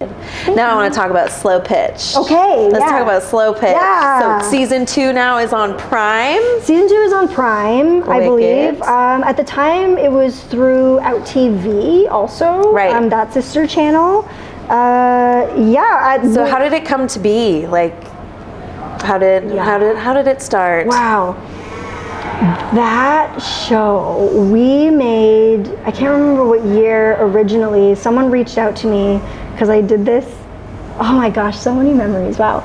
Now I want to talk about Slow Pitch. Okay, Let's talk about Slow Pitch. Yeah. So season 2 now is on Prime. Season 2 is on Prime, I believe. At the time, it was through Out TV also. Right. That sister channel. So how did it come to be? Like, how did it start? Wow. That show, we made, I can't remember what year originally, someone reached out to me because I did this. Oh my gosh, so many memories, wow.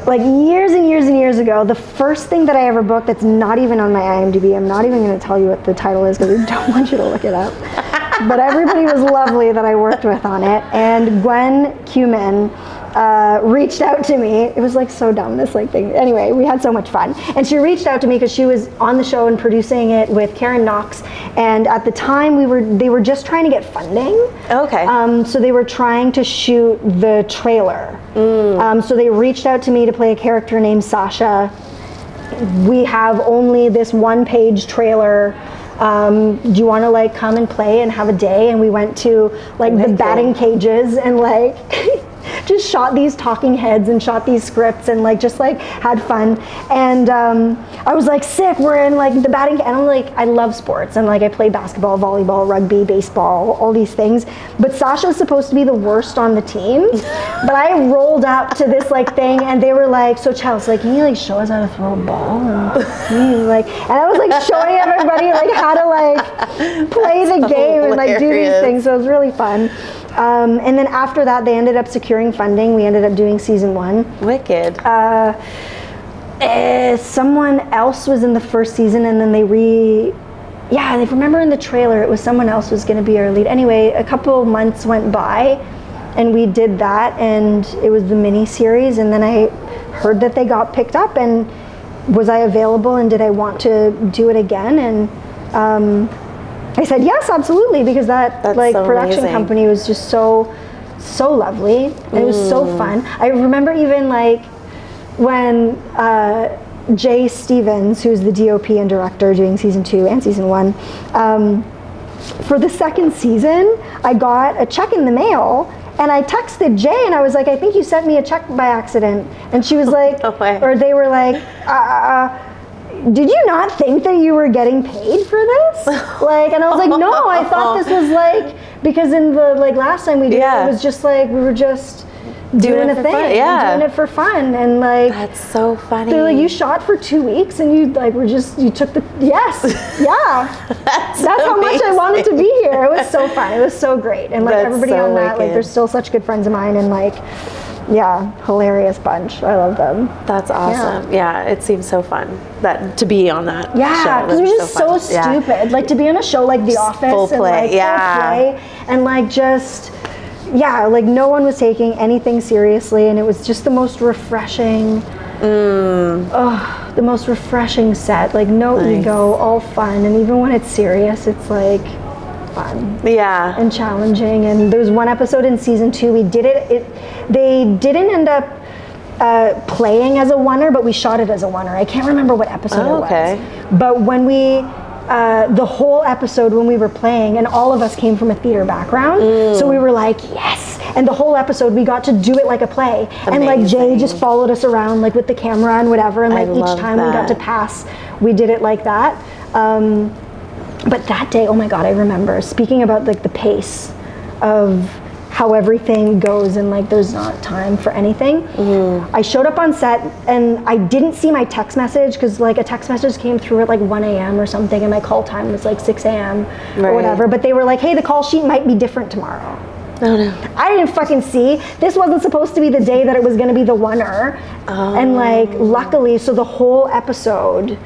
Like years and years and years ago, the first thing that I ever booked that's not even on my IMDb, I'm not even going to tell you what the title is because I don't want you to look it up. But everybody was lovely that I worked with on it. And Gwen Cumin reached out to me. It was like so dumb, this like thing. Anyway, we had so much fun. And she reached out to me because she was on the show and producing it with Karen Knox. And at the time they were just trying to get funding. Okay. So they were trying to shoot the trailer. So they reached out to me to play a character named Sasha. We have only this 1-page trailer. Do you want to like come and play and have a day? And we went to like the batting cages and like just shot these talking heads and shot these scripts and like just like had fun. And I was like, sick, we're in like the batting, and I'm like, I love sports and like I play basketball, volleyball, rugby, baseball, all these things. But Sasha's supposed to be the worst on the team. But I rolled up to this like thing and they were like, so Chelsea, like, can you like show us how to throw a ball? And I was like showing everybody like how to like play the game and like do these things. So it was really fun. And then after that, they ended up securing funding. We ended up doing season 1. Wicked. Someone else was in the first season, and then they remember in the trailer, it was someone else was going to be our lead. Anyway, a couple months went by, and we did that, and it was the mini series. And then I heard that they got picked up, and was I available, and did I want to do it again? And I said yes, absolutely, because that like so production amazing. Company was just so lovely, and it was so fun. I remember even like when Jay Stevens, who's the DOP and director doing season 2 and season 1, for the second season, I got a check in the mail. And I texted Jay and I was like, I think you sent me a check by accident. And she was like, no way. Or they were like, did you not think that you were getting paid for this? Like, and I was like, no, I thought this was like, because in the like last time we did it was just like, we were just doing a thing, doing it for fun. And like, that's so funny. They're like, you shot for 2 weeks and you like were just, you took the, that's how much I wanted to be here. It was so fun. It was so great. And like everybody so on that, like they're still such good friends of mine, and like, hilarious bunch. I love them. That's awesome. Yeah, it seems so fun that to be on that. Yeah, because it was just so stupid. Like to be on a show like The Office, full play, and like full play, and like just like no one was taking anything seriously, and it was just the most refreshing. The most refreshing set. Like no ego, all fun, and even when it's serious, it's like fun. Yeah. And challenging. And there was one episode in season 2, we did it. They didn't end up playing as a oneer, but we shot it as a oneer. I can't remember what episode it was. But when we, the whole episode when we were playing, and all of us came from a theater background, so we were like, yes. And the whole episode, we got to do it like a play. Amazing. And like Jay just followed us around like with the camera and whatever. And like each time we got to pass, we did it like that. But that day, oh my God, I remember speaking about like the pace of how everything goes and like there's not time for anything. I showed up on set and I didn't see my text message because like a text message came through at like 1 a.m. or something, and my call time was like 6 a.m. or whatever. But they were like, hey, the call sheet might be different tomorrow. Oh no. I didn't fucking see. This wasn't supposed to be the day that it was gonna be the oneer. And like luckily, so the whole episode,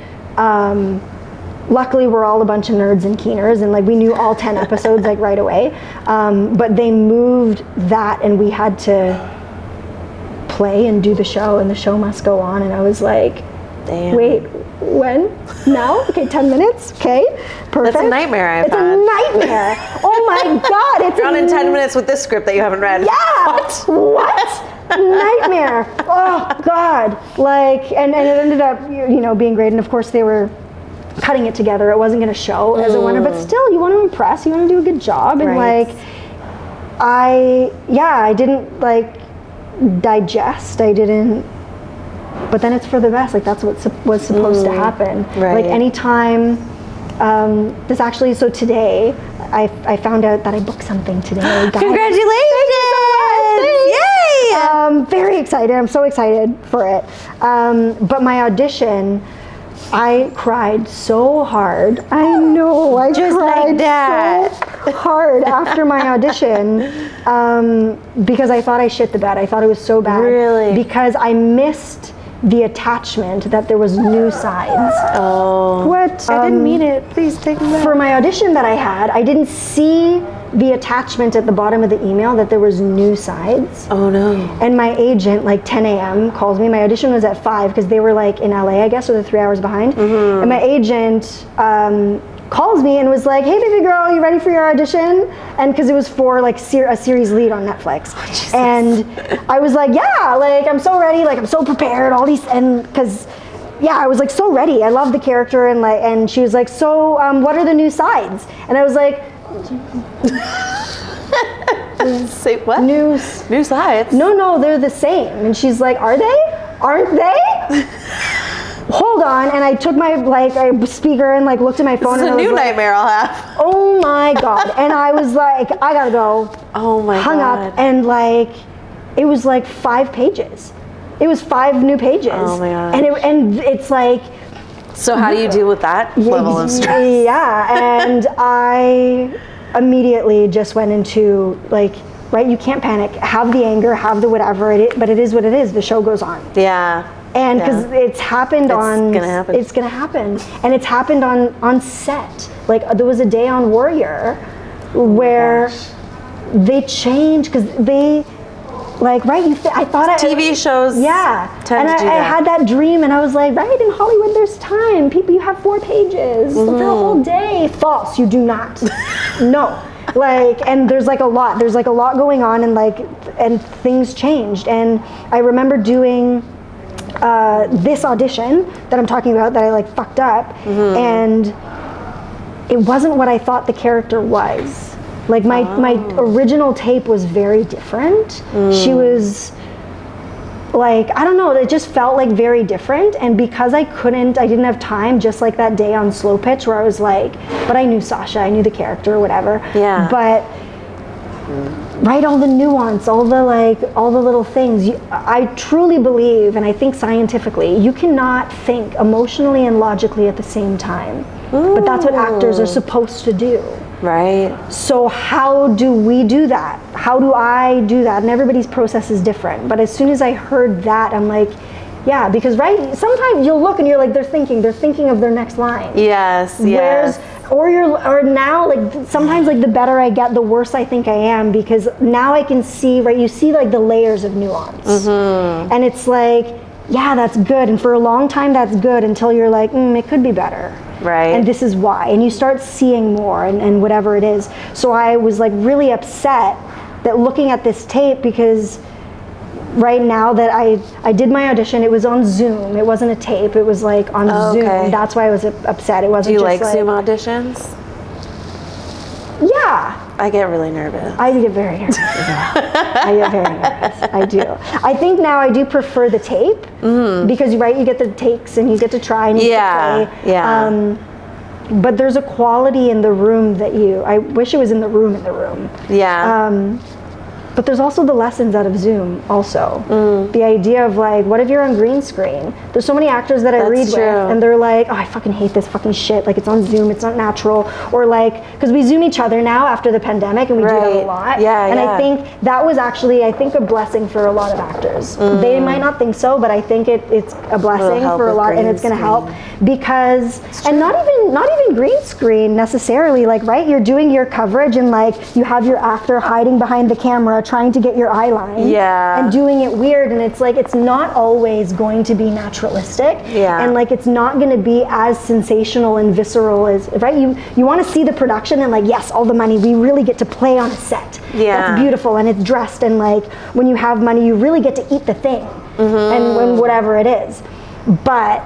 luckily we're all a bunch of nerds and keeners, and like we knew all 10 episodes like right away. But they moved that and we had to play and do the show, and the show must go on. And I was like, damn. Wait, when? Now? Okay, 10 minutes? Okay, perfect. That's a nightmare I've had. It's a nightmare. Oh my God. It's on in 10 minutes with this script that you haven't read. Yeah. What? Nightmare. Oh God. Like, and it ended up, you know, being great. And of course they were cutting it together. It wasn't going to show as a winner, but still, you want to impress, you want to do a good job, and like I didn't like digest. I didn't. But then it's for the best. Like that's what was supposed to happen. Right. Like anytime. This actually. So today, I found out that I booked something today. Guys. Congratulations! Yay! Very excited. I'm so excited for it. But my audition, I cried so hard. I know. I Just cried like that. so hard after my audition because I thought I shit the bed. I thought it was so bad. Really? Because I missed the attachment that there was new sides. Oh. What? I didn't mean it. Please take me back. For my audition that I had, I didn't see the attachment at the bottom of the email that there was new sides. Oh no. And my agent, like 10 a.m., calls me. My audition was at 5 because they were like in LA, I guess, or they're 3 hours behind. Mm-hmm. And my agent calls me and was like, "Hey, baby girl, you ready for your audition?" And because it was for like a series lead on Netflix. And I was like, "Yeah, like I'm so ready, like I'm so prepared, all these," and because I was like so ready. I love the character and she was like, "So what are the new sides?" And I was like, Say what? New sides? No, they're the same. And she's like, "Are they? Aren't they?" Hold on. And I took my speaker and like looked at my phone. This is and a new like, nightmare I'll have. Oh my God. And I was like, I gotta go. Oh my Hung God. up and like, it was like 5 pages. It was 5 new pages. Oh my God. And it's like. So how do you deal with that level of stress? Yeah, and I immediately just went into like, right, you can't panic. Have the anger, have the whatever, but it is what it is. The show goes on. Yeah. And because it's happened on, it's gonna happen. And it's happened on set. Like there was a day on Warrior where they changed because they, like, right? I thought TV shows. Tend and to do I that. had that dream, and I was like, right, in Hollywood, there's time. People, you have 4 pages for a whole day. False, you do not. No. Like, and there's like a lot going on, and things changed. And I remember doing this audition that I'm talking about that I like fucked up, and it wasn't what I thought the character was. Like my original tape was very different. She was like, I don't know, it just felt like very different. And because I didn't have time, just like that day on Slow Pitch where I was like, but I knew Sasha, I knew the character or whatever. Yeah. But right, all the nuance, all the little things. I truly believe, and I think scientifically, you cannot think emotionally and logically at the same time. But that's what actors are supposed to do. Right. So how do we do that? How do I do that? And everybody's process is different. But as soon as I heard that, I'm like, yeah, because right, sometimes you'll look and you're like, they're thinking of their next line. Yes. Or now, like sometimes, like the better I get, the worse I think I am, because now I can see, right, you see like the layers of nuance. And it's like, yeah, that's good. And for a long time, that's good until you're like, it could be better. Right. And this is why. And you start seeing more and whatever it is. So I was like really upset that looking at this tape, because right now that I did my audition, it was on Zoom. It wasn't a tape. It was like on Zoom. Okay. That's why I was upset. It wasn't Do you just like Zoom auditions? Yeah. I get really nervous. I get very nervous. I get very nervous. I do. I think now I do prefer the tape because, right, you get the takes and you get to try and you get to play. Yeah. But there's a quality in the room that I wish it was in the room. Yeah. But there's also the lessons out of Zoom also. The idea of like, what if you're on green screen? There's so many actors that I read with and they're like, oh, I fucking hate this fucking shit. Like it's on Zoom, it's not natural. Or like, because we Zoom each other now after the pandemic and we do that a lot. And I think that was actually, a blessing for a lot of actors. They might not think so, but I think it's a blessing for a lot, and it's gonna help because, and not even green screen necessarily, like, right, you're doing your coverage and like you have your actor hiding behind the camera trying to get your eye line and doing it weird, and it's like it's not always going to be naturalistic and like it's not going to be as sensational and visceral as, right, you want to see the production and like, yes, all the money, we really get to play on a set that's beautiful and it's dressed, and like when you have money you really get to eat the thing and when whatever it is. But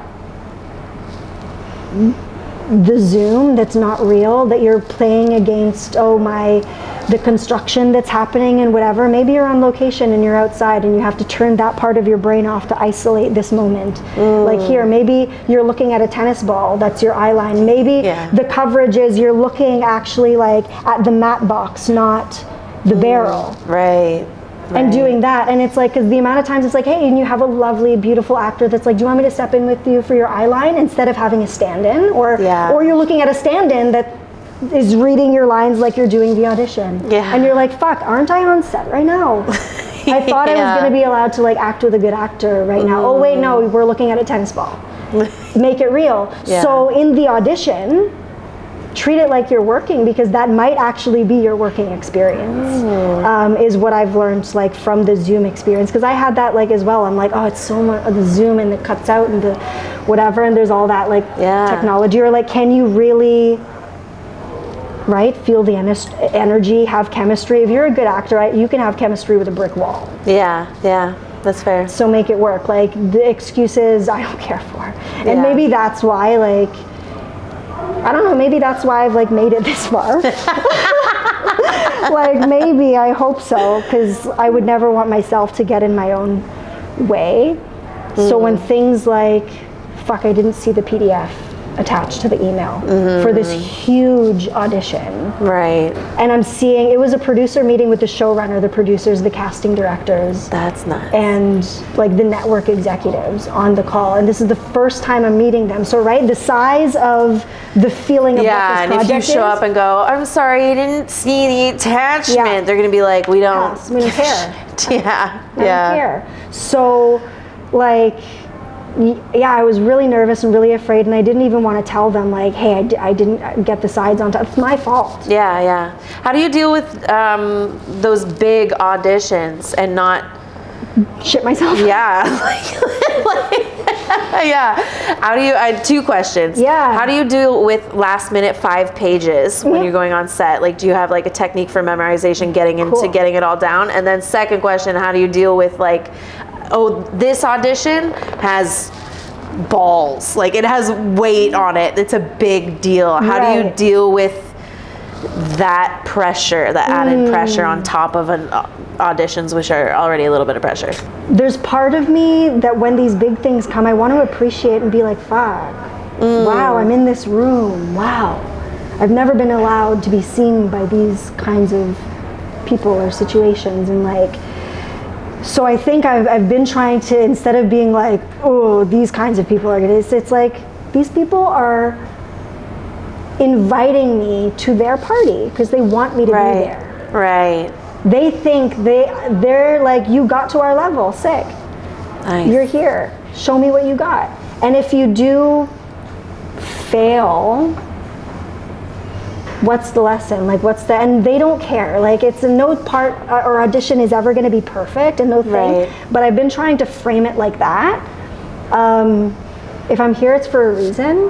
the Zoom that's not real, that you're playing against, oh, my the construction that's happening and whatever. Maybe you're on location and you're outside and you have to turn that part of your brain off to isolate this moment. Like here, maybe you're looking at a tennis ball, that's your eye line. Maybe the coverage is you're looking actually like at the mat box, not the barrel. Right. And doing that, and it's like, because the amount of times it's like, hey, and you have a lovely, beautiful actor that's like, do you want me to step in with you for your eye line, instead of having a stand-in, or you're looking at a stand-in that is reading your lines like you're doing the audition, and you're like, fuck, aren't I on set right now? I thought I was going to be allowed to like act with a good actor right now. Oh wait, no, we're looking at a tennis ball. Make it real. So in the audition, treat it like you're working, because that might actually be your working experience, is what I've learned like from the Zoom experience, because I had that like as well. I'm like, oh, it's so much the Zoom and it cuts out and the whatever, and there's all that like technology, or like, can you really feel the energy, have chemistry? If you're a good actor, you can have chemistry with a brick wall. That's fair. So make it work. Like the excuses I don't care for, and maybe that's why like, I don't know, maybe that's why I've like made it this far. Like maybe, I hope so, because I would never want myself to get in my own way. So when things like, fuck, I didn't see the PDF attached to the email for this huge audition. Right. And I'm seeing, it was a producer meeting with the showrunner, the producers, the casting directors. That's nice. And like the network executives on the call. And this is the first time I'm meeting them. So the size of the feeling of what this project is. And if you show up and go, I'm sorry, you didn't see the attachment, they're going to be like, we don't care. I don't care. So like, I was really nervous and really afraid, and I didn't even want to tell them like, hey, I didn't get the sides on top. It's my fault. How do you deal with those big auditions and not shit myself? How do you, I had two questions. How do you deal with last minute 5 pages when you're going on set? Like, do you have like a technique for memorization, getting into getting it all down? And then second question, how do you deal with like, oh, this audition has balls, like it has weight on it, it's a big deal. How do you deal with that pressure, the added pressure on top of an auditions, which are already a little bit of pressure? There's part of me that when these big things come, I want to appreciate and be like, fuck, wow, I'm in this room, wow, I've never been allowed to be seen by these kinds of people or situations. And like, so I think I've been trying to, instead of being like, oh, these kinds of people are gonna, it's like, these people are inviting me to their party because they want me to be there. They think they're like, you got to our level, sick. Nice. You're here, show me what you got. And if you do fail, what's the lesson? Like, and they don't care. Like, it's no part or audition is ever going to be perfect and no thing. But I've been trying to frame it like that. If I'm here, it's for a reason.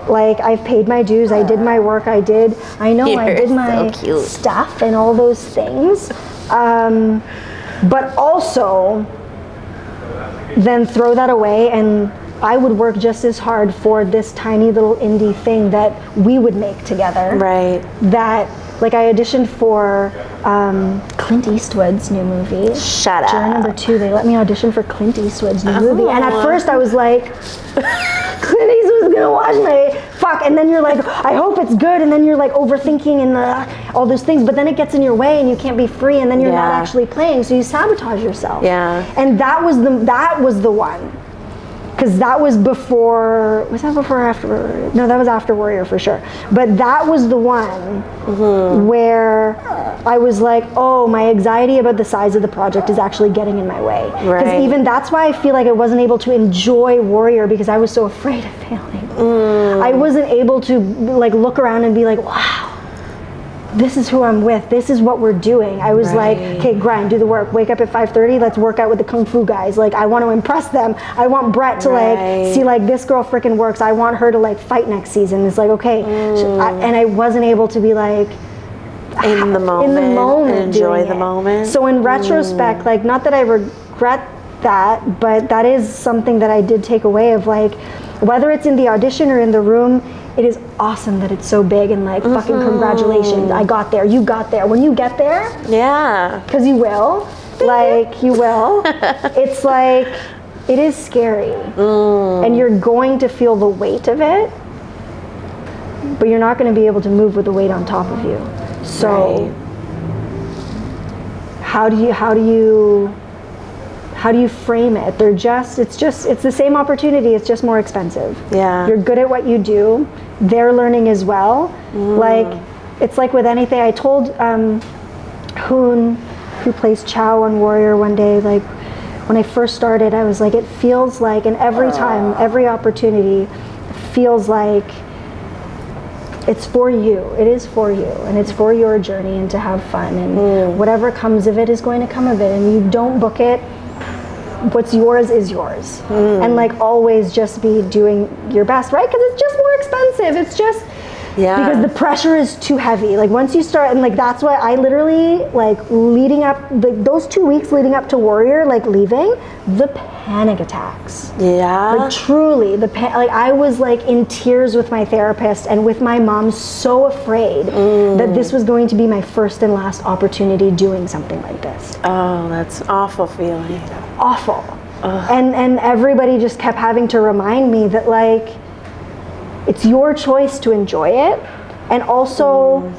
Like, I've paid my dues. I did my work. I did my stuff and all those things. But also, then throw that away, and I would work just as hard for this tiny little indie thing that we would make together. That, like, I auditioned for Clint Eastwood's new movie. Shut up. Jury number 2, they let me audition for Clint Eastwood's new movie. And at first I was like, Clint Eastwood's gonna watch my fuck. And then you're like, I hope it's good. And then you're like overthinking and all those things. But then it gets in your way and you can't be free. And then you're not actually playing. So you sabotage yourself. And that was the one. Because that was before, was that before or after? No, that was after Warrior for sure. But that was the one where I was like, oh, my anxiety about the size of the project is actually getting in my way. Because even that's why I feel like I wasn't able to enjoy Warrior, because I was so afraid of failing. I wasn't able to like look around and be like, wow, this is who I'm with. This is what we're doing. I was like, okay, grind, do the work. Wake up at 5:30. Let's work out with the Kung Fu guys. Like, I want to impress them. I want Brett to like see like this girl freaking works. I want her to like fight next season. It's like, okay. And I wasn't able to be like in the moment, and enjoy the moment. So in retrospect, like, not that I regret that, but that is something that I did take away of like, whether it's in the audition or in the room, it is awesome that it's so big and like fucking congratulations, I got there, you got there. When you get there, because you will, like you will, it's like, it is scary, and you're going to feel the weight of it, but you're not going to be able to move with the weight on top of you. So how do you frame it? It's the same opportunity, it's just more expensive. You're good at what you do, they're learning as well. Like, it's like with anything. I told Hoon, who plays Chow on Warrior, one day, like, when I first started, I was like, it feels like, and every time, every opportunity, feels like it's for you. It is for you, and it's for your journey and to have fun, and whatever comes of it is going to come of it, and you don't book it. What's yours is yours, and like always just be doing your best, right? Because it's just more expensive. It's just because the pressure is too heavy. Like once you start, and like that's why I literally, like, leading up, like those 2 weeks leading up to Warrior, like leaving, the panic attacks. Like truly, like I was like in tears with my therapist and with my mom, so afraid that this was going to be my first and last opportunity doing something like this. Oh, that's an awful feeling. Awful. And everybody just kept having to remind me that, like, it's your choice to enjoy it, and also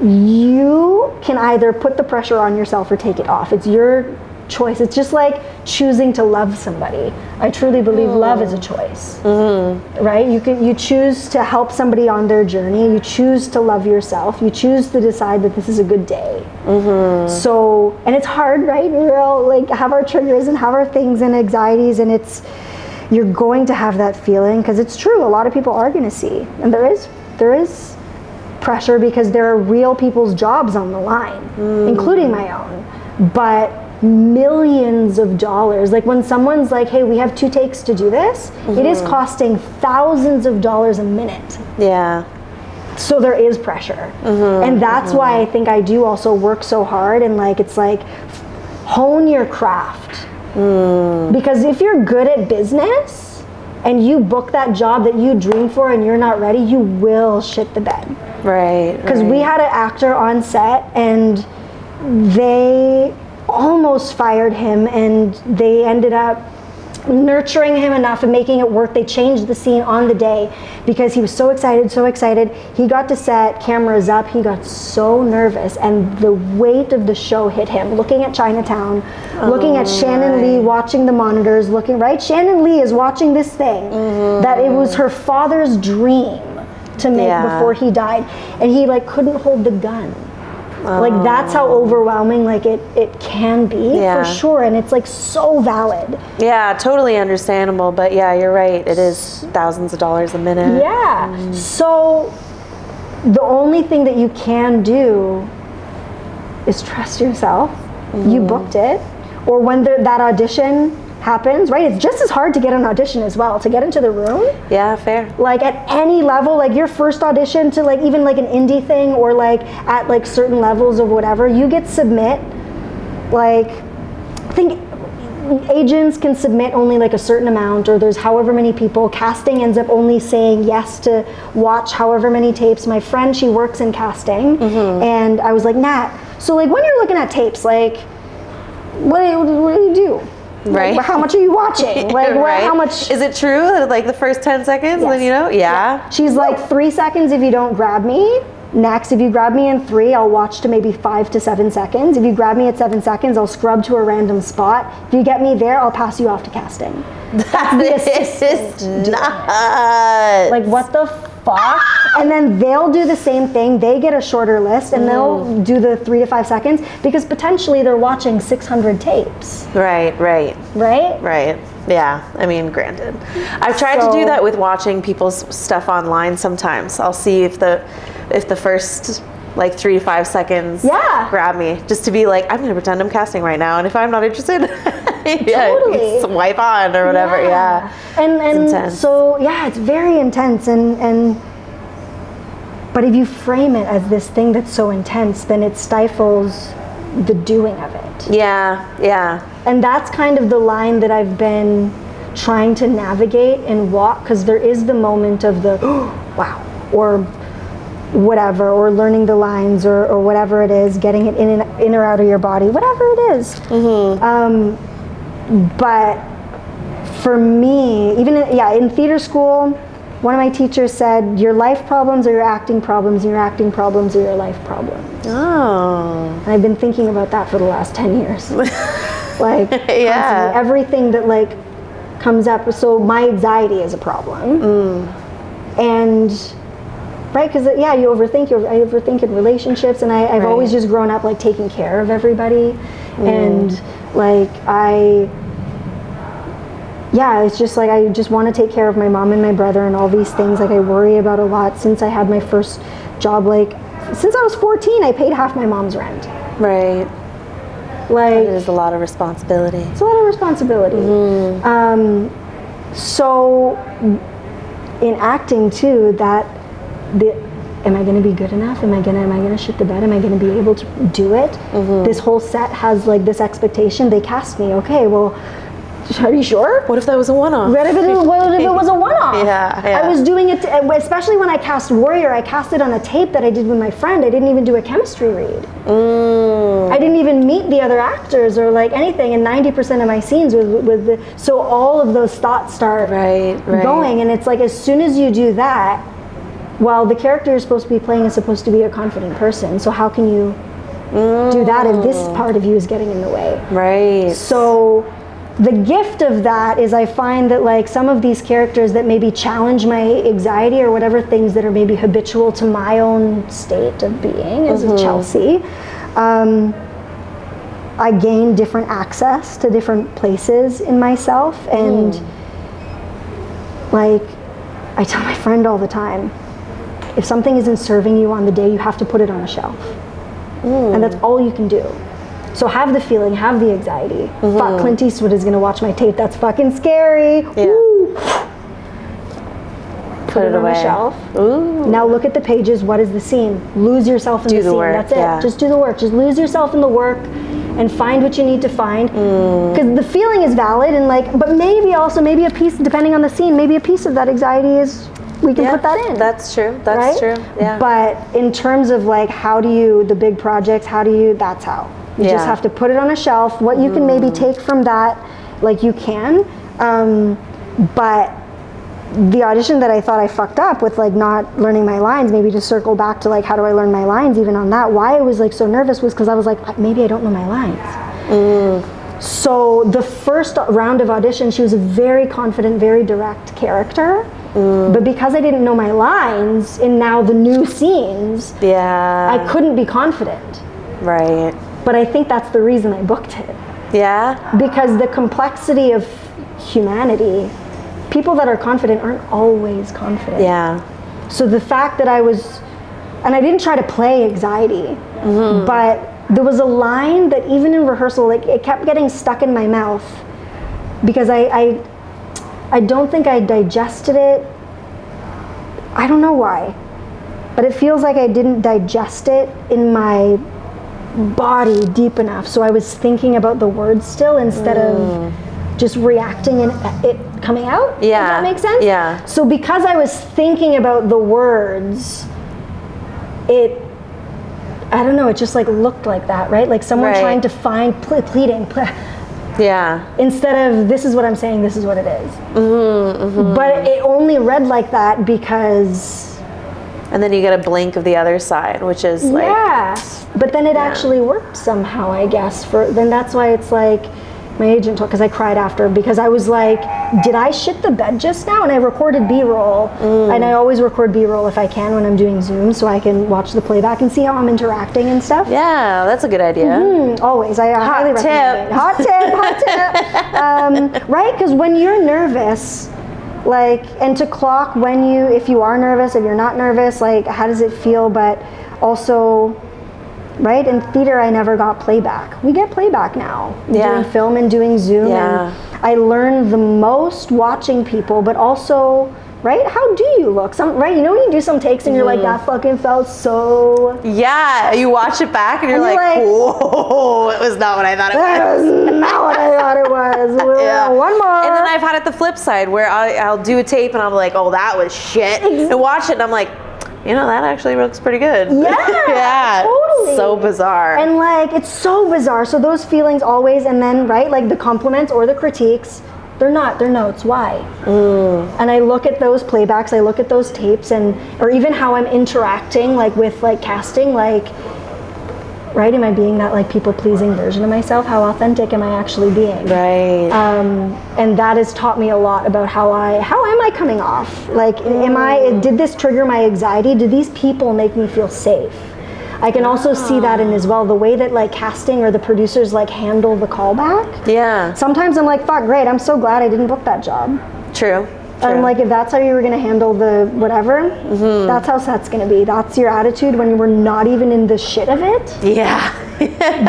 you can either put the pressure on yourself or take it off. It's your choice. It's just like choosing to love somebody. I truly believe love is a choice, right? You choose to help somebody on their journey. You choose to love yourself. You choose to decide that this is a good day. So, and it's hard, right? We all like have our triggers and have our things and anxieties, and you're going to have that feeling, because it's true. A lot of people are going to see, and there is pressure, because there are real people's jobs on the line, including my own. But millions of dollars, like when someone's like, hey, we have 2 takes to do this, it is costing thousands of dollars a minute. So there is pressure, and that's why I think I do also work so hard, and like it's like hone your craft. Because if you're good at business and you book that job that you dream for and you're not ready, you will shit the bed. Because we had an actor on set and they almost fired him, and they ended up nurturing him enough and making it work. They changed the scene on the day because he was so excited. He got to set, cameras up, he got so nervous, and the weight of the show hit him. Looking at Chinatown, looking at Shannon Lee watching the monitors, Shannon Lee is watching this thing that it was her father's dream to make before he died, and he like couldn't hold the gun. Like that's how overwhelming like it can be, for sure, and it's like so valid. Totally understandable, but you're right, it is thousands of dollars a minute. So the only thing that you can do is trust yourself. You booked it, or when that audition happens, right? It's just as hard to get an audition as well, to get into the room. Fair. Like at any level, like your first audition to like even like an indie thing, or like at like certain levels of whatever, you get submit. Like I think agents can submit only like a certain amount, or there's however many people. Casting ends up only saying yes to watch however many tapes. My friend, she works in casting, and I was like, Nat, so like when you're looking at tapes, like what do you do? Like, how much are you watching? Like, how much? Is it true? Like the first 10 seconds, then you know? She's like 3 seconds if you don't grab me. Next, if you grab me in 3, I'll watch to maybe 5 to 7 seconds. If you grab me at 7 seconds, I'll scrub to a random spot. If you get me there, I'll pass you off to casting. That's the assistant. Nuts. Like, what the fuck? And then they'll do the same thing. They get a shorter list, and they'll do the 3 to 5 seconds, because potentially they're watching 600 tapes. Right. Yeah, I mean, granted. I've tried to do that with watching people's stuff online sometimes. I'll see if the first like 3 to 5 seconds grab me, just to be like, I'm going to pretend I'm casting right now, and if I'm not interested, swipe on or whatever. And so it's very intense, and but if you frame it as this thing that's so intense, then it stifles the doing of it. And that's kind of the line that I've been trying to navigate and walk, because there is the moment of the wow, or whatever, or learning the lines, or whatever it is, getting it in or out of your body, whatever it is. But for me, even in theater school, one of my teachers said, your life problems are your acting problems, and your acting problems are your life problems. Oh. And I've been thinking about that for the last 10 years. Like, yeah. everything that like comes up. So my anxiety is a problem. And right, because you overthink. I overthink in relationships, and I've always just grown up like taking care of everybody, and like it's just like I just want to take care of my mom and my brother and all these things. Like I worry about a lot. Since I had my first job, like since I was 14, I paid half my mom's rent. Right. Like it is a lot of responsibility. It's a lot of responsibility. So in acting too, am I going to be good enough? Am I going to shit the bed? Am I going to be able to do it? This whole set has like this expectation. They cast me. Okay, well, are you sure? What if that was a one-off? What if it was a one-off? Yeah. I was doing it, especially when I cast Warrior, I cast it on a tape that I did with my friend. I didn't even do a chemistry read. I didn't even meet the other actors or like anything, and 90% of my scenes so all of those thoughts start going, and it's like as soon as you do that, well, the character you're supposed to be playing is supposed to be a confident person, so how can you do that if this part of you is getting in the way? Right. So the gift of that is I find that like some of these characters that maybe challenge my anxiety or whatever things that are maybe habitual to my own state of being as a Chelsea, I gain different access to different places in myself, and like I tell my friend all the time, if something isn't serving you on the day, you have to put it on a shelf. And that's all you can do. So have the feeling, have the anxiety. Fuck, Clint Eastwood is gonna watch my tape. That's fucking scary. Woo. Put it on a shelf. Now look at the pages. What is the scene? Lose yourself in the scene. That's it. Just do the work. Just lose yourself in the work and find what you need to find. Because the feeling is valid, and like, but maybe a piece, depending on the scene, maybe a piece of that anxiety is, we can put that in. That's true. That's true. Yeah. But in terms of like, the big projects, that's how. You just have to put it on a shelf. What you can maybe take from that, like you can. But the audition that I thought I fucked up with, like not learning my lines, maybe to circle back to like, how do I learn my lines even on that? Why I was like so nervous was because I was like, maybe I don't know my lines. So the first round of audition, she was a very confident, very direct character. But because I didn't know my lines in now the new scenes, I couldn't be confident. Right. But I think that's the reason I booked it. Yeah? Because the complexity of humanity, people that are confident aren't always confident. Yeah. So the fact that I didn't try to play anxiety, but there was a line that even in rehearsal, like it kept getting stuck in my mouth because I don't think I digested it. I don't know why, but it feels like I didn't digest it in my body deep enough. So I was thinking about the words still instead of just reacting and it coming out. Does that make sense? Yeah. So because I was thinking about the words, I don't know, it just like looked like that, right? Like someone trying to find pleading. Instead of, this is what I'm saying, this is what it is. But it only read like that because... And then you get a blink of the other side, which is like... Yeah, but then it actually worked somehow, I guess. Then that's why it's like, my agent told, because I cried after, because I was like, did I shit the bed just now? And I recorded B-roll, and I always record B-roll if I can when I'm doing Zoom, so I can watch the playback and see how I'm interacting and stuff. Yeah, that's a good idea. Always, I highly recommend it. Hot tip. Right, because when you're nervous, like, and to clock if you are nervous, if you're not nervous, like, how does it feel? But also, right, in theater, I never got playback. We get playback now. Doing film and doing Zoom. And I learned the most watching people, but also, right, how do you look? Right, you know when you do some takes and you're like, that fucking felt so... Yeah, you watch it back and you're like, whoa, it was not what I thought it was. That was not what I thought it was. One more. And then I've had it the flip side where I'll do a tape and I'm like, oh, that was shit. And watch it and I'm like, you know, that actually looks pretty good. Yeah, totally. So bizarre. And like, it's so bizarre. So those feelings always, and then, right, like the compliments or the critiques, they're notes. Why? And I look at those playbacks, I look at those tapes, or even how I'm interacting, like with like casting, like, right, am I being that like people-pleasing version of myself? How authentic am I actually being? Right. And that has taught me a lot about how am I coming off? Like, did this trigger my anxiety? Do these people make me feel safe? I can also see that in as well, the way that like casting or the producers like handle the callback. Yeah. Sometimes I'm like, fuck, great, I'm so glad I didn't book that job. True. And like, if that's how you were gonna handle the whatever, that's how set's gonna be. That's your attitude when you were not even in the shit of it. Yeah.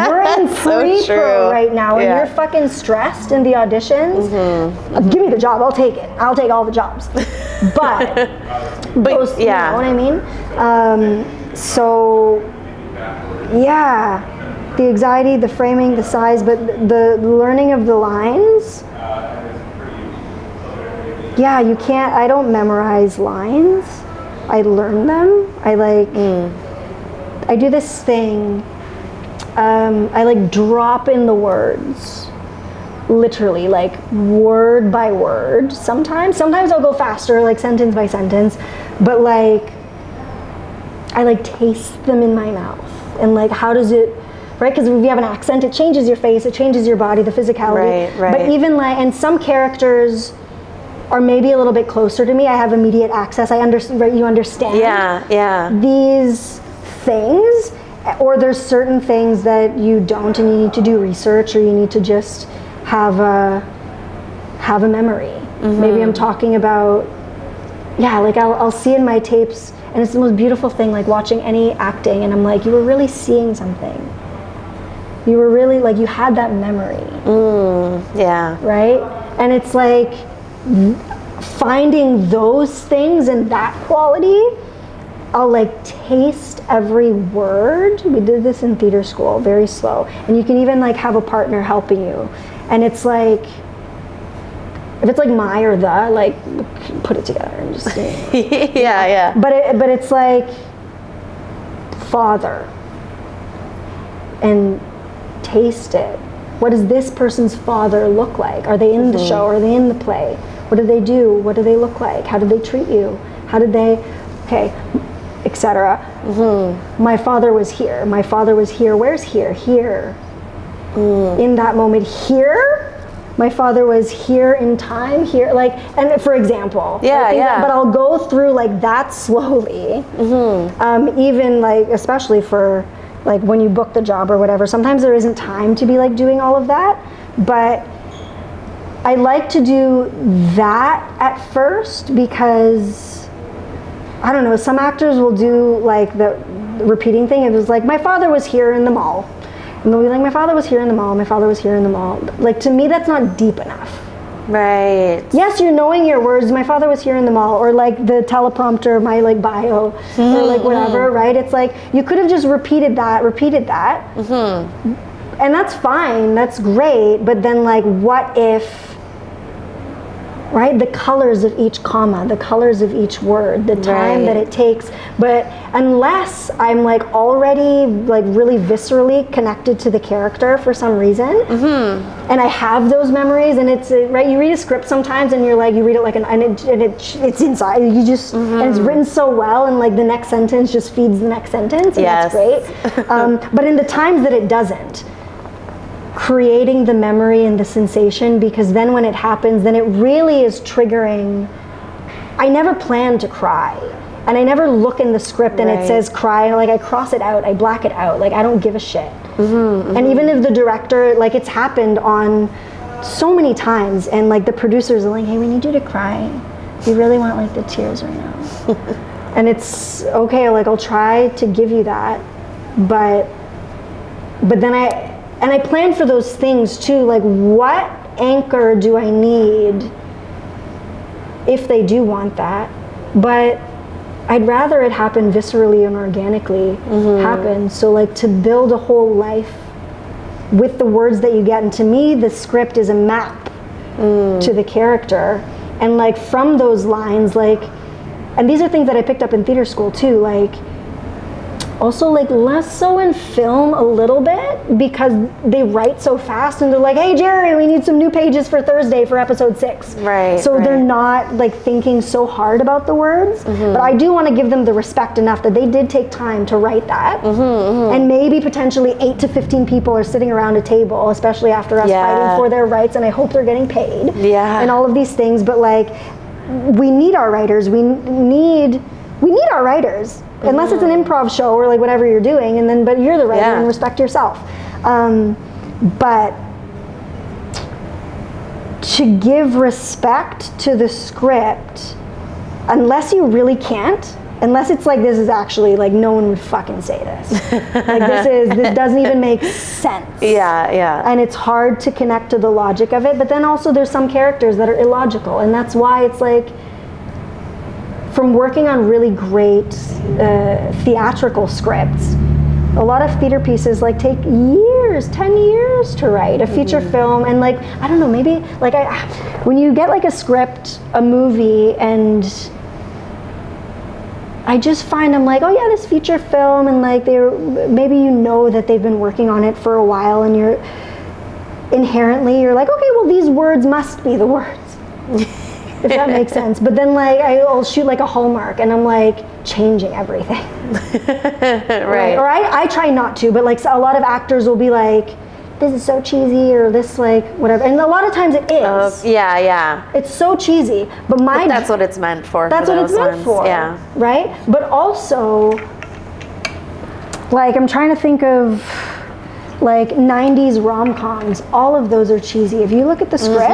We're in pre-pro right now, and you're fucking stressed in the auditions. Give me the job, I'll take it. I'll take all the jobs. But those, you know what I mean? So, yeah, the anxiety, the framing, the size, but the learning of the lines. Yeah, you can't, I don't memorize lines. I learn them. I do this thing. I like drop in the words, literally, like word by word. Sometimes I'll go faster, like sentence by sentence, but like, I like taste them in my mouth. And like, how does it, right? Because if you have an accent, it changes your face, it changes your body, the physicality. Right. But even like, and some characters are maybe a little bit closer to me. I have immediate access. I understand, right? You understand. Yeah. These things, or there's certain things that you don't, and you need to do research, or you need to just have a memory. Maybe I'm talking about, like I'll see in my tapes, and it's the most beautiful thing, like watching any acting, and I'm like, you were really seeing something. You were really, like, you had that memory. Yeah. Right? And it's like, finding those things and that quality, I'll like taste every word. We did this in theater school, very slow. And you can even like have a partner helping you. And it's like, if it's like my or the, like put it together and just yeah. But it's like father, and taste it. What does this person's father look like? Are they in the show? Are they in the play? What do they do? What do they look like? How do they treat you? How did they, etc. My father was here. My father was here. Where's here? Here. In that moment, here. My father was here in time, here, like, and for example, but I'll go through like that slowly. Even like, especially for like when you book the job or whatever, sometimes there isn't time to be like doing all of that, but I like to do that at first because, I don't know, some actors will do like the repeating thing. It was like, my father was here in the mall. And they'll be like, my father was here in the mall, my father was here in the mall. Like, to me, that's not deep enough. Right. Yes, you're knowing your words, my father was here in the mall, or like the teleprompter, my like bio, or like whatever, right? It's like, you could have just repeated that. And that's fine, that's great, but then like, what if, right, the colors of each comma, the colors of each word, the time that it takes, but unless I'm like already like really viscerally connected to the character for some reason, and I have those memories, and it's, right, you read a script sometimes and you're like, you read it like it's inside, you just, and it's written so well, and like the next sentence just feeds the next sentence, and that's great. But in the times that it doesn't, creating the memory and the sensation, because then when it happens, then it really is triggering. I never plan to cry, and I never look in the script and it says cry, like I cross it out, I black it out, like I don't give a shit. And even if the director, like, it's happened on so many times, and like the producers are like, hey, we need you to cry, we really want like the tears right now. And it's okay, like I'll try to give you that, but then I plan for those things too, like what anchor do I need if they do want that, but I'd rather it happen viscerally and organically happen. So like, to build a whole life with the words that you get, and to me the script is a map to the character, and like from those lines, like And these are things that I picked up in theater school too, like also like less so in film a little bit, because they write so fast and they're like, hey Jerry, we need some new pages for Thursday for episode 6. Right. So they're not like thinking so hard about the words, but I do want to give them the respect enough that they did take time to write that. And maybe potentially 8 to 15 people are sitting around a table, especially after us fighting for their rights, and I hope they're getting paid. And all of these things, but like we need our writers. We need our writers. Unless it's an improv show or like whatever you're doing, and then but you're the writer and respect yourself. But to give respect to the script, unless you really can't, unless it's like this is actually like no one would fucking say this. Like this doesn't even make sense. And it's hard to connect to the logic of it. But then also there's some characters that are illogical, and that's why it's like, from working on really great theatrical scripts, a lot of theater pieces like take years, 10 years to write. A feature film, and like, I don't know, maybe like when you get like a script, a movie, and I just find I'm like, oh yeah, this feature film, and like maybe you know that they've been working on it for a while, and you're like, okay, well these words must be the words. If that makes sense. But then like I'll shoot like a Hallmark and I'm like changing everything. Right. Or I try not to, but like a lot of actors will be like, this is so cheesy, or this like whatever. And a lot of times it is. It's so cheesy. But that's what it's meant for. That's what it's meant for. Yeah. Right? But also, like I'm trying to think of like 90s rom-coms, all of those are cheesy if you look at the script,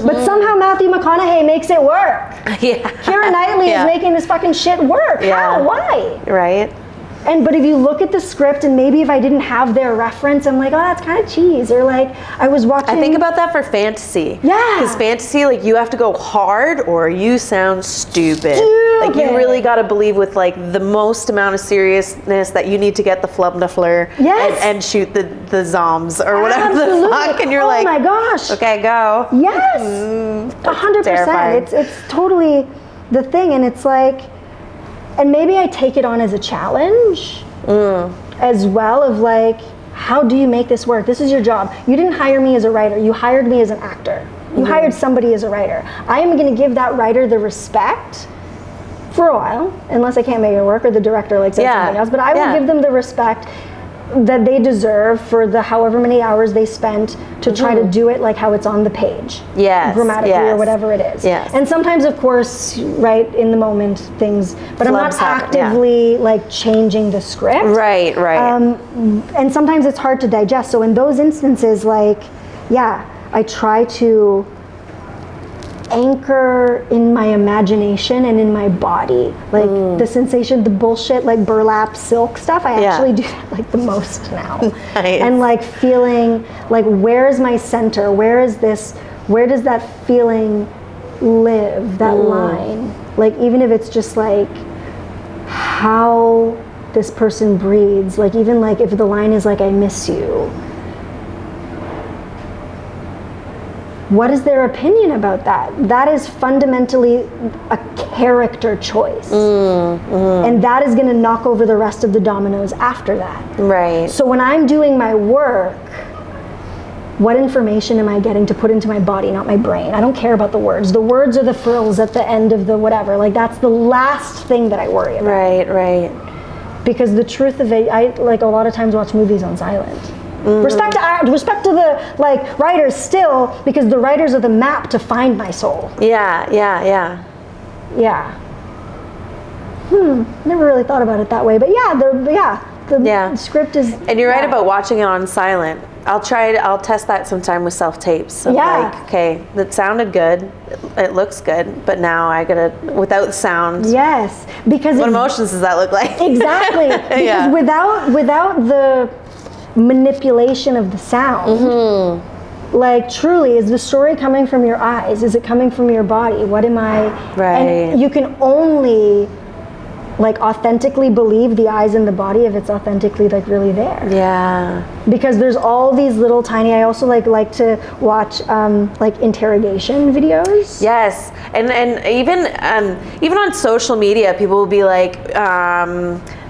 but somehow Matthew McConaughey makes it work. Keira Knightley is making this fucking shit work. How? Why? Right. But if you look at the script, and maybe if I didn't have their reference, I'm like, oh, that's kind of cheese. Or like, I was watching. I think about that for fantasy. Because fantasy, like, you have to go hard or you sound stupid. Like, you really got to believe with like the most amount of seriousness that you need to get the flub de fleur and shoot the zombs or whatever the fuck. And you're like, oh my gosh. Okay, go. Yes. 100%. It's totally the thing. And it's like, and maybe I take it on as a challenge as well, of like, how do you make this work? This is your job. You didn't hire me as a writer. You hired me as an actor. You hired somebody as a writer. I am going to give that writer the respect for a while, unless I can't make it work or the director like says something else. But I will give them the respect that they deserve for the however many hours they spent to try to do it like how it's on the page, grammatically or whatever it is. And sometimes, of course, right in the moment things, but I'm not actively like changing the script. Right. And sometimes it's hard to digest. So in those instances, like, I try to anchor in my imagination and in my body, like the sensation, the bullshit, like burlap silk stuff. I actually do that like the most now. And like feeling like, where is my center? Where does that feeling live, that line? Like, even if it's just like how this person breathes, like even like if the line is like, I miss you, what is their opinion about that? That is fundamentally a character choice. And that is gonna knock over the rest of the dominoes after that. Right. So when I'm doing my work, what information am I getting to put into my body, not my brain? I don't care about the words. The words are the frills at the end of the whatever. Like, that's the last thing that I worry about. Right. Because the truth of it, I like a lot of times watch movies on silent. Respect to the like writers still, because the writers are the map to find my soul. Yeah. Never really thought about it that way, but the script is. And you're right about watching it on silent. I'll test that sometime with self-tapes. So like, okay, that sounded good, it looks good, but now I gotta, without sound. Yes, because what emotions does that look like? Exactly, because without the manipulation of the sound, like, truly, is the story coming from your eyes? Is it coming from your body? What am I? And you can only like authentically believe the eyes and the body if it's authentically like really there. Yeah. Because there's all these little tiny, I also like to watch like interrogation videos. Yes, and even on social media, people will be like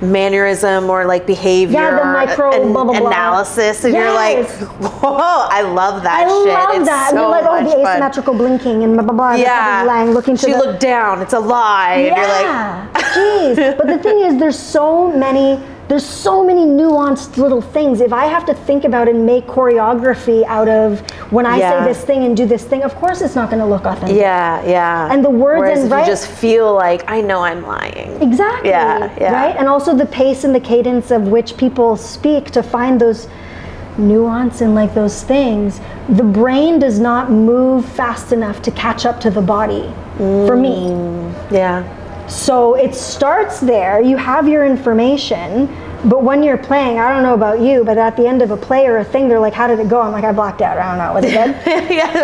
mannerism or like behavior the micro blah, blah, blah. analysis, and you're like, whoa, I love that shit. I love that. So and you're like, oh, the fun. asymmetrical blinking and blah blah blah. Yeah. Lying, looking to she looked down. It's a lie. Yeah. And you're like, jeez. But the thing is, there's so many nuanced little things. If I have to think about and make choreography out of when I say this thing and do this thing, of course it's not going to look authentic. Yeah, yeah. And the words, whereas and if you just feel like, I know I'm lying. Exactly. Yeah, yeah. Right? And also the pace and the cadence of which people speak to find those nuance and like those things. The brain does not move fast enough to catch up to the body for me. Yeah. So it starts there, you have your information, but when you're playing, I don't know about you, but at the end of a play or a thing, they're like, how did it go? I'm like, I blacked out, I don't know, was it good?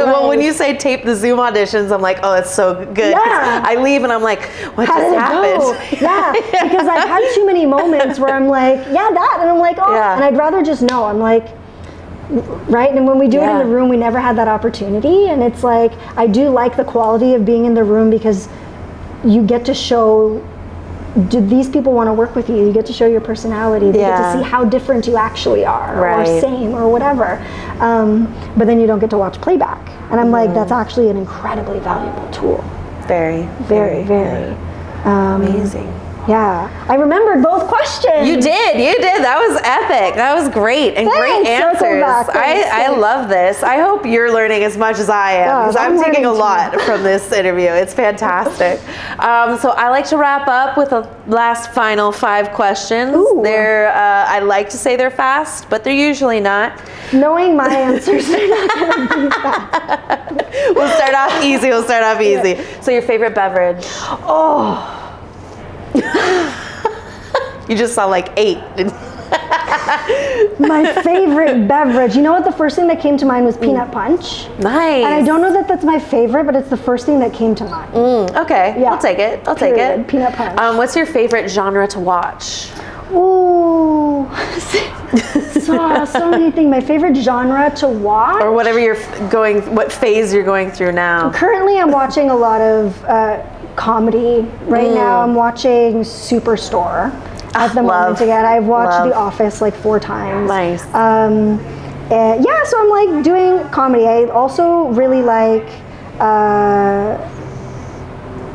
Well, when you say tape the Zoom auditions, I'm like, oh, that's so good. Yeah. I leave and I'm like, what How just did it happened? go? Yeah, because I've had too many moments where I'm like, yeah, that, and I'm like, oh, and I'd rather just know. I'm like, right? And when we do it in the room, we never had that opportunity, and it's like, I do like the quality of being in the room because you get to show, do these people want to work with you? You get to show your personality. You get to see how different you actually are, or same, or whatever. But then you don't get to watch playback. And I'm like, that's actually an incredibly valuable tool. Very. Amazing. Yeah, I remembered both questions. You did. That was epic. That was great, and great answers. I love this. I hope you're learning as much as I am, because I'm taking a lot from this interview. It's fantastic. So I like to wrap up with a last final 5 questions. Ooh. I like to say they're fast, but they're usually not. Knowing my answers, they're not going to be fast. We'll start off easy. So your favorite beverage? Oh. You just saw like 8. My favorite beverage. You know what? The first thing that came to mind was peanut punch. Nice. And I don't know that that's my favorite, but it's the first thing that came to mind. Okay. Yeah. I'll take it. Peanut punch. What's your favorite genre to watch? Ooh. so many things. My favorite genre to watch? Or whatever what phase you're going through now. Currently I'm watching a lot of comedy. Right now I'm watching Superstore at the moment again. I've watched The Office like 4 times. Nice. So I'm like doing comedy. I also really like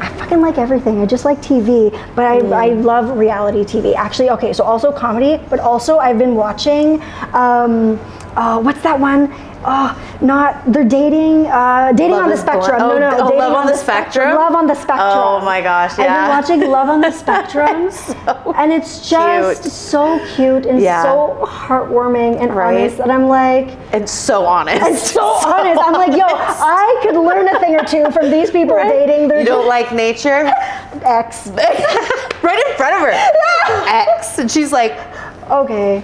I fucking like everything. I just like TV, but I love reality TV. Actually, okay, so also comedy, but also I've been watching what's that one? They're dating on the Spectrum. Love on the Spectrum? Love on the Spectrum. Oh my gosh, yeah. I've been watching Love on the Spectrum, and it's just so cute and so heartwarming and honest, and I'm like... And so honest. I'm like, yo, I could learn a thing or two from these people dating. You don't like nature? X. Right in front of her. X. And she's like... Okay.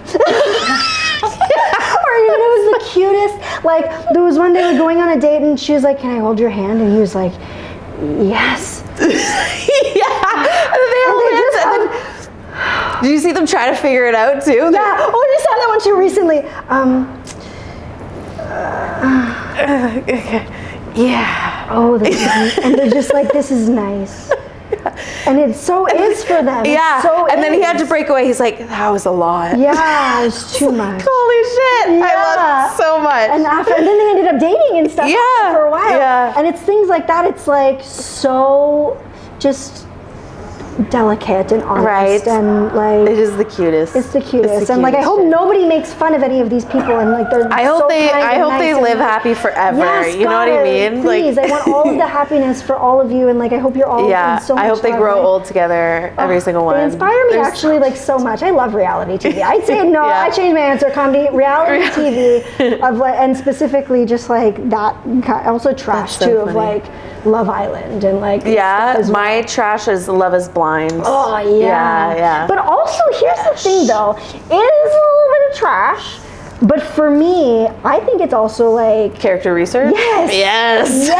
Or even it was the cutest, like there was one day we were going on a date and she was like, can I hold your hand? And he was like, yes. Did you see them try to figure it out too? Yeah. Oh, you saw that one too recently. Yeah. Oh, and they're just like, this is nice. And it so is for them. Yeah. And then he had to break away. He's like, that was a lot. Yeah, it was too much. Holy shit. I love it so much. And then they ended up dating and stuff for a while. Yeah. And it's things like that. It's like so just delicate and honest and like it is the cutest. It's the cutest. And like I hope nobody makes fun of any of these people and like they're I hope they live happy forever. Yes, you know what I mean? Please, I want all of the happiness for all of you and like I hope you're all in so much I hope they grow old together, every single one. They inspire me actually like so much. I love reality TV. I'd say no, I changed my answer, comedy, reality TV of like, and specifically just like that also trash too of like Love Island and like my trash is Love is Blind. Oh yeah. But also here's the thing though, it is a little bit of trash, But for me, I think it's also like character research. Yes. Yeah.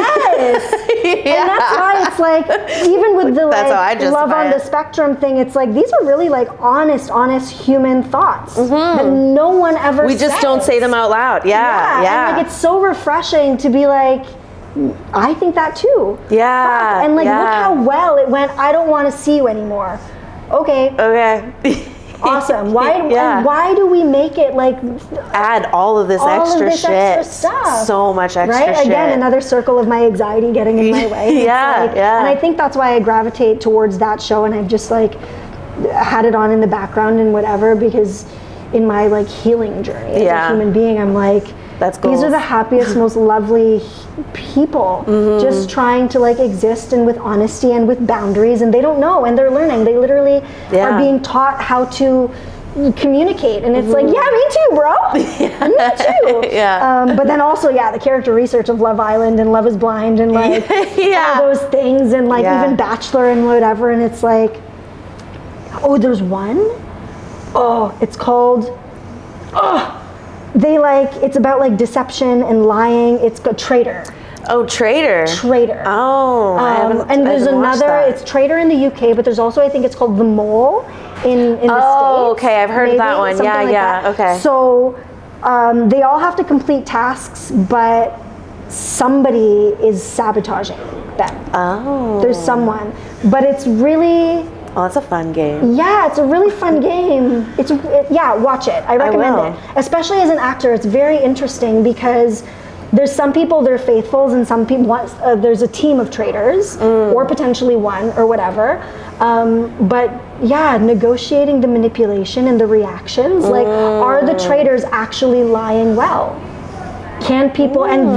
And that's why it's like, even with the like love on the spectrum thing, it's like these are really like honest human thoughts that no one ever We just don't say them out loud. Yeah. And like it's so refreshing to be like, I think that too. Yeah. And like look how well it went. I don't want to see you anymore. Okay. Awesome. Why do we make it like add all of this extra stuff? So much extra shit. Again, another circle of my anxiety getting in my way. And And I think that's why I gravitate towards that show, and I've just like had it on in the background and whatever, because in my like healing journey as a human being, I'm like, these are the happiest, most lovely people, just trying to like exist and with honesty and with boundaries, and they don't know, and they're learning. They literally are being taught how to communicate, and it's like, yeah, me too, bro. Me too. But then also, the character research of Love Island and Love is Blind and like all those things, and like even Bachelor and whatever, and it's like, oh, there's one. Oh, it's called. It's about like deception and lying. It's a Traitor. Oh, Traitor. Oh, and there's another. It's Traitor in the UK, but there's also, I think it's called The Mole in the States. Oh, okay, I've heard of that one. Yeah, okay. So they all have to complete tasks, but somebody is sabotaging them. Oh. There's someone, but it's really. Oh, that's a fun game. Yeah, it's a really fun game. Watch it. I recommend it. Especially as an actor, it's very interesting because there's some people that are faithfuls, and some people there's a team of traitors, or potentially one or whatever. But negotiating the manipulation and the reactions, like, are the traitors actually lying well? Can people, and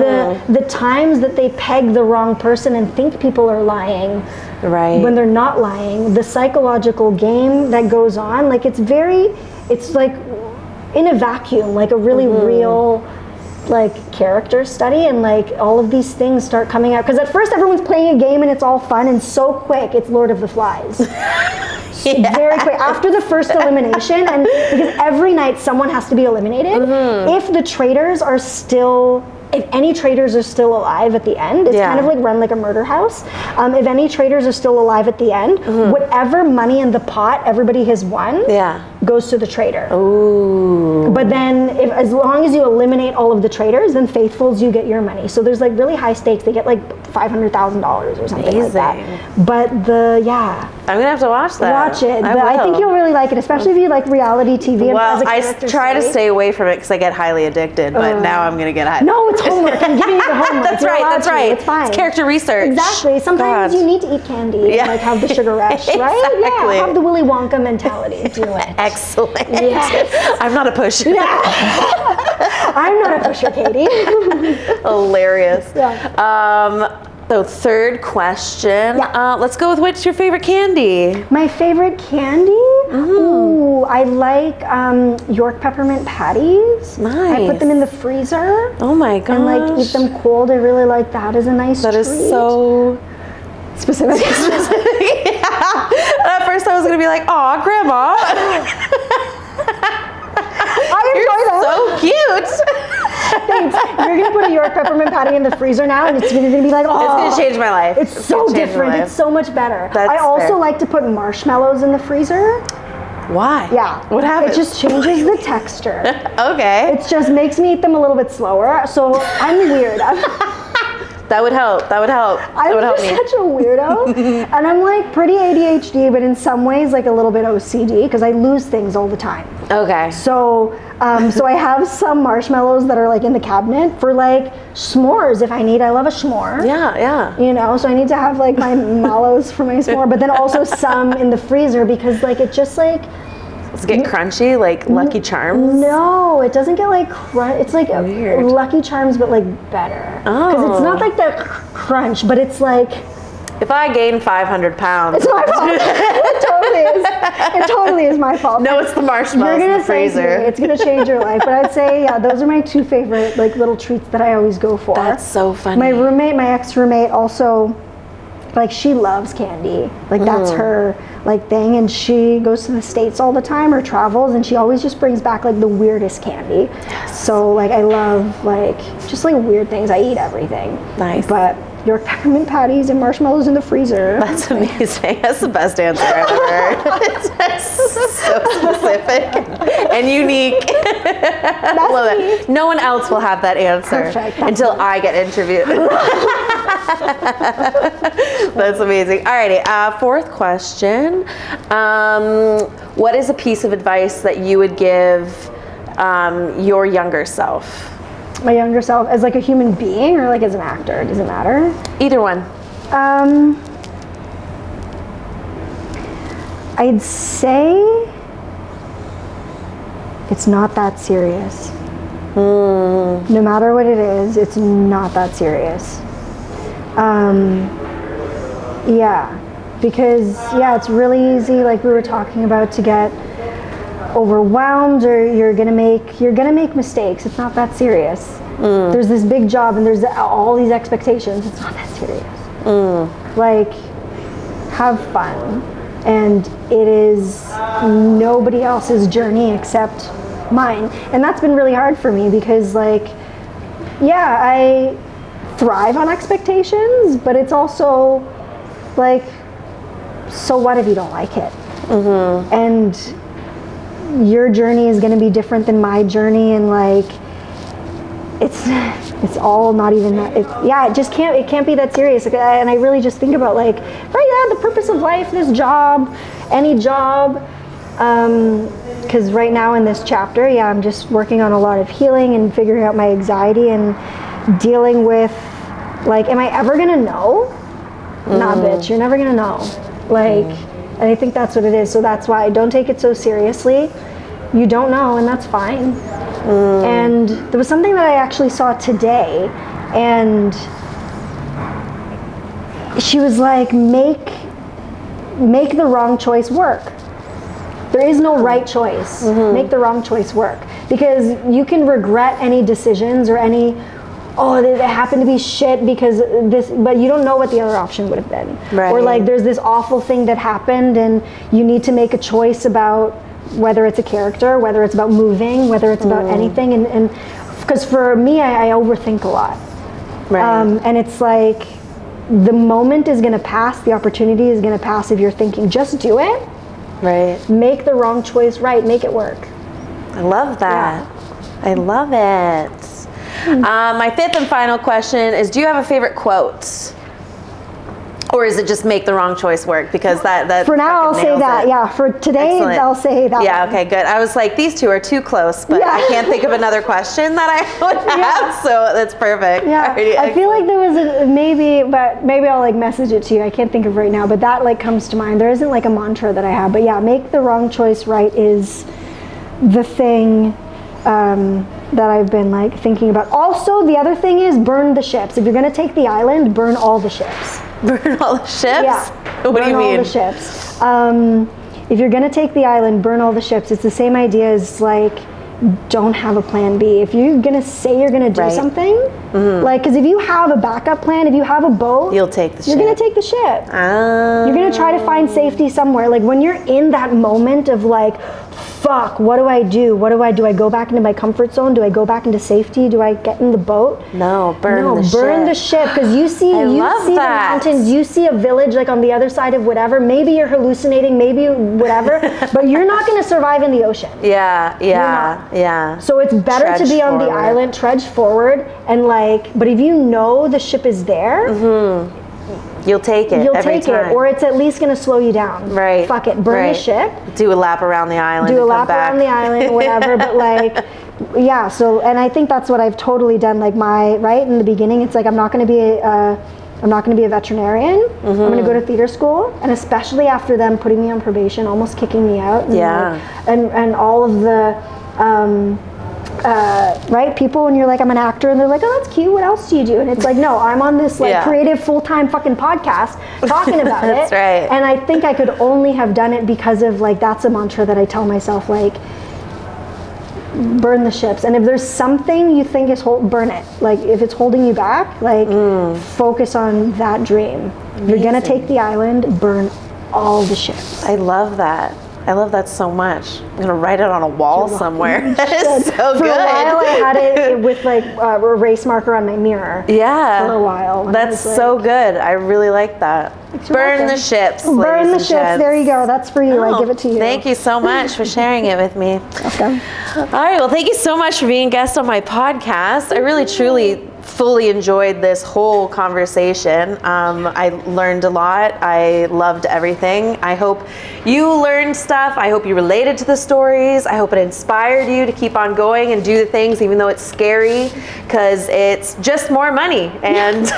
the times that they peg the wrong person and think people are lying, when they're not lying, the psychological game that goes on, like it's like in a vacuum, like a really real like character study, and like all of these things start coming out, because at first everyone's playing a game and it's all fun, and so quick it's Lord of the Flies. Very quick after the first elimination, and because every night someone has to be eliminated, if the traitors are still, if any traitors are still alive at the end, it's kind of like run like a murder house. If any traitors are still alive at the end, whatever money in the pot everybody has won goes to the traitor. Ooh. But then as long as you eliminate all of the traitors, then faithfuls, you get your money. So there's like really high stakes. They get like $500,000 or something like that. But I'm gonna have to watch that. Watch it. I think you'll really like it, especially if you like reality TV. Well, I try to stay away from it because I get highly addicted, but now I'm gonna get high. No, it's homework. I'm giving you the homework. That's right. It's fine. It's character research. Exactly. Sometimes you need to eat candy and like have the sugar rush, right? Exactly. Yeah, have the Willy Wonka mentality. Do it. Excellent. Yes. I'm not a pusher. Yeah. I'm not a pusher, Katie. Hilarious. Yeah. So third question. Let's go with what's your favorite candy? My favorite candy? Ooh, I like York peppermint patties. Nice. I put them in the freezer. Oh my gosh. And like eat them cold. I really like that as a nice treat. That is so specific. At first I was gonna be like, "Aw, Grandma." You're so cute. Thanks. You're gonna put a York peppermint patty in the freezer now, and it's gonna be like, oh, it's gonna change my life. It's so different. It's so much better. I also like to put marshmallows in the freezer. Why? Yeah. What happens? It just changes the texture. Okay. It just makes me eat them a little bit slower. So I'm weird. That would help. That would help. I'm such a weirdo, and I'm like pretty ADHD, but in some ways like a little bit OCD because I lose things all the time. Okay. So, so I have some marshmallows that are like in the cabinet for like s'mores if I need. I love a s'more. Yeah. You know, so I need to have like my mallows for my s'more, but then also some in the freezer because like it just like. Does it get crunchy like Lucky Charms? No, it doesn't get like crunch. It's like weird. Lucky Charms, but like better. Oh. Because it's not like that crunch, but it's like. If I gain 500 pounds. It's my fault. It totally is. It totally is my fault. No, it's the marshmallows in the freezer. It's going to change your life. But I'd say, those are my two favorite like little treats that I always go for. That's so funny. My ex-roommate also, like she loves candy. Like that's her, like thing, and she goes to the States all the time or travels, and she always just brings back like the weirdest candy. Yes. So like I love like just like weird things. I eat everything. Nice. But York peppermint patties and marshmallows in the freezer. That's amazing. That's the best answer I've ever heard. It's so specific and unique. Love it. No one else will have that answer until I get interviewed. That's amazing. Alrighty, fourth question. What is a piece of advice that you would give your younger self? My younger self, as like a human being or like as an actor? Does it matter? Either one. I'd say it's not that serious. No matter what it is, it's not that serious. Yeah, because it's really easy, like we were talking about, to get overwhelmed, or you're gonna make mistakes. It's not that serious. There's this big job and there's all these expectations. It's not that serious. Like, have fun, and it is nobody else's journey except mine. And that's been really hard for me because like, I thrive on expectations, but it's also like, so what if you don't like it? And your journey is going to be different than my journey, and like it's all not even that. It can't be that serious. And I really just think about like, the purpose of life, this job, any job, because right now in this chapter, I'm just working on a lot of healing and figuring out my anxiety and dealing with like, am I ever gonna know? Nah, bitch, you're never gonna know. Like, and I think that's what it is. So that's why I don't take it so seriously. You don't know, and that's fine. And there was something that I actually saw today, and she was like, make the wrong choice work. There is no right choice. Make the wrong choice work, because you can regret any decisions or any, they happened to be shit because this, but you don't know what the other option would have been. Right. Or like, there's this awful thing that happened and you need to make a choice about whether it's a character, whether it's about moving, whether it's about anything. And because for me, I overthink a lot. Right. And it's like, the moment is going to pass, the opportunity is going to pass if you're thinking, just do it. Right. Make the wrong choice right, make it work. I love that. I love it. My fifth and final question is, do you have a favorite quote? Or is it just make the wrong choice work? Because that for now I'll say that. Yeah, for today I'll say that. Yeah, okay, good. I was like, these two are too close, but I can't think of another question that I would have, so that's perfect. Yeah, I feel like there was maybe I'll like message it to you. I can't think of right now, but that like comes to mind. There isn't like a mantra that I have, but make the wrong choice right is the thing that I've been like thinking about. Also, the other thing is burn the ships. If you're gonna take the island, burn all the ships. Burn all the ships? Yeah. What do you mean? Burn all the ships. If you're gonna take the island, burn all the ships. It's the same idea as like, don't have a plan B. If you're gonna say you're gonna do something, like, because if you have a backup plan, if you have a boat, you'll take the ship. You're gonna take the ship. You're gonna try to find safety somewhere. Like when you're in that moment of like, fuck, what do I do? What do I do? I go back into my comfort zone? Do I go back into safety? Do I get in the boat? No, burn the ship. Because you see the mountains, you see a village like on the other side of whatever. Maybe you're hallucinating, maybe whatever, but you're not going to survive in the ocean. Yeah. So it's better to be on the island, trudge forward, and like, but if you know the ship is there, you'll take it. Or it's at least going to slow you down. Right. Fuck it. Burn the ship. Do a lap around the island. Around the island, whatever. But like, So, and I think that's what I've totally done. Like right in the beginning, it's like I'm not going to be a veterinarian. I'm going to go to theater school, and especially after them putting me on probation, almost kicking me out. And all of the. People, when you're like, I'm an actor, and they're like, oh, that's cute, what else do you do? And it's like, no, I'm on this like creative full-time fucking podcast talking about that's it. Right. And I think I could only have done it because of like, that's a mantra that I tell myself, like, burn the ships. And if there's something you think is burn it. Like if it's holding you back, like focus on that dream. Amazing. You're gonna take the island, burn all the ships. I love that. I love that so much. I'm gonna write it on a wall somewhere. That is so For good. a while, I had it with like a erase marker on my mirror. Yeah. For a while. That's so good. I really like that. Burn the ships. Burn the ladies ships. and gents. There you go. That's for you. I give it to you. Thank you so much for sharing it with me. Okay. All right. Well, thank you so much for being a guest on my podcast. I really, truly, fully enjoyed this whole conversation. I learned a lot. I loved everything. I hope you learned stuff. I hope you related to the stories. I hope it inspired you to keep on going and do the things, even though it's scary, because it's just more money, and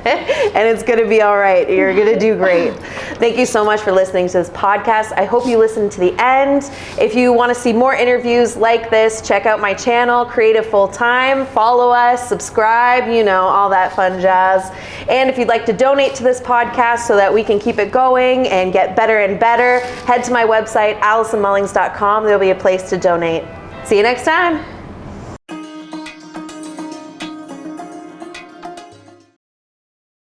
and it's going to be all right. You're going to do great. Thank you so much for listening to this podcast. I hope you listened to the end. If you want to see more interviews like this, check out my channel, Creative Full Time. Follow us, subscribe, you know, all that fun jazz. And if you'd like to donate to this podcast so that we can keep it going and get better and better, head to my website, AllisonMullings.com. There'll be a place to donate. See you next time.